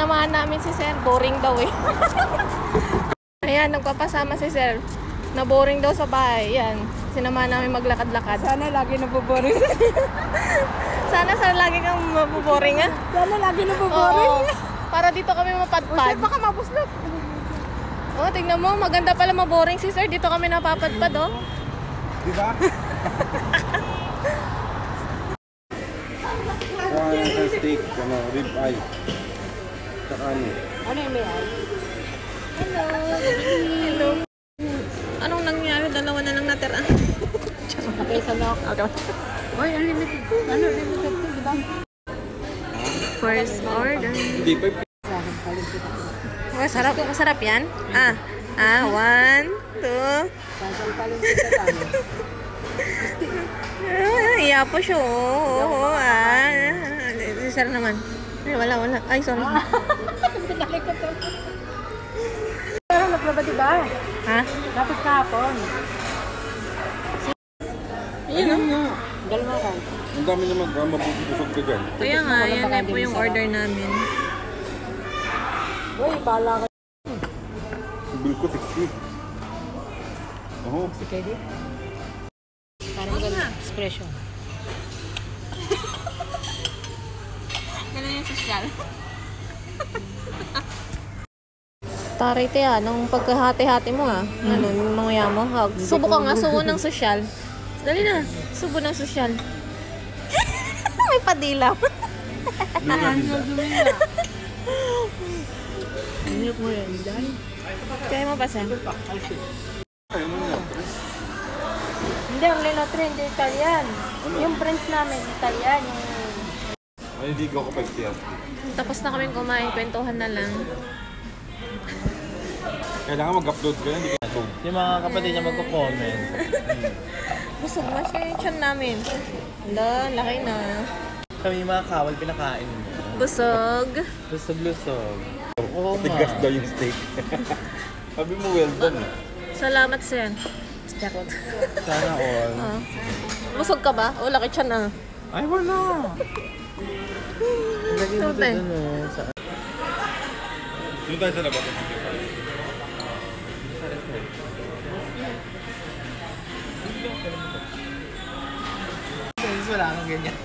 Sinamahan namin si Sir. Boring daw eh. Ayan, nagpapasama si Sir. Na-boring daw sa bahay. Yan. Sinamahan namin maglakad-lakad. Sana lagi naboboring. Sana Sir, lagi kang maboboring ha? Sana lagi naboboring. Oo. Para dito kami mapadpad. Sir, baka mabuslot. Oh, tingnan mo. Maganda pala maboring si Sir. Dito kami napapadpad oh. Diba? Kuha ng steak, rib eye. Tsaka ano? Ano yung may ay? Hello. Hello. Anong nangyari? Dalawa na lang natira. Okay, sa lock. Okay. Oy, unlimited. Ano, unlimited to, di ba? First order. Hindi, 5 Masarap. Masarap yan? Ah. 1, 2. Sasampalin kita tayo. Iya po siya. Oo. Si Sir naman. Ay, wala. Ay, sorry. Pinalik ko to. Pero naglaba diba? Ha? Tapos kahapon. Ayun nga. Dalawa ka. Ang dami naman mabusog ka dyan. Kaya nga, yan na po yung order namin. Uy, bala ka. Bill ko 60. Oo. Si Kedi? Parang ganun. Espresso. Ganun yung social. Taray tiya, nung pagkahati-hati mo ano, yung mga mo. Subo ka nga, subo ng social. Dali na, subo ng social. May padila. Hindi mo yan, dahil. Kaya mo ba, Sen? Hindi, ang Lenotri, hindi Italian. Yung French namin, Italian. Ay, hindi ko kapag tiyan. Tapos na kami kumain, kwentuhan na lang. Kailangan mag-upload ka, hindi ka natog. Yung mga kapatid niya magko-comment. Busog na siya yung tiyan namin. Hala, laki na. Kami yung mga kawal pinakain mo. Busog. Lusog-lusog. Oo nga. Tigas daw yung steak. Sabi mo well done eh. Salamat, Sen. Jakot. Sana all. Busog ka ba? O, laki tiyan na. Ay, wala. Lagi mo Sote. doon sa... Doon tayo sa labas. Wala kang ganyan.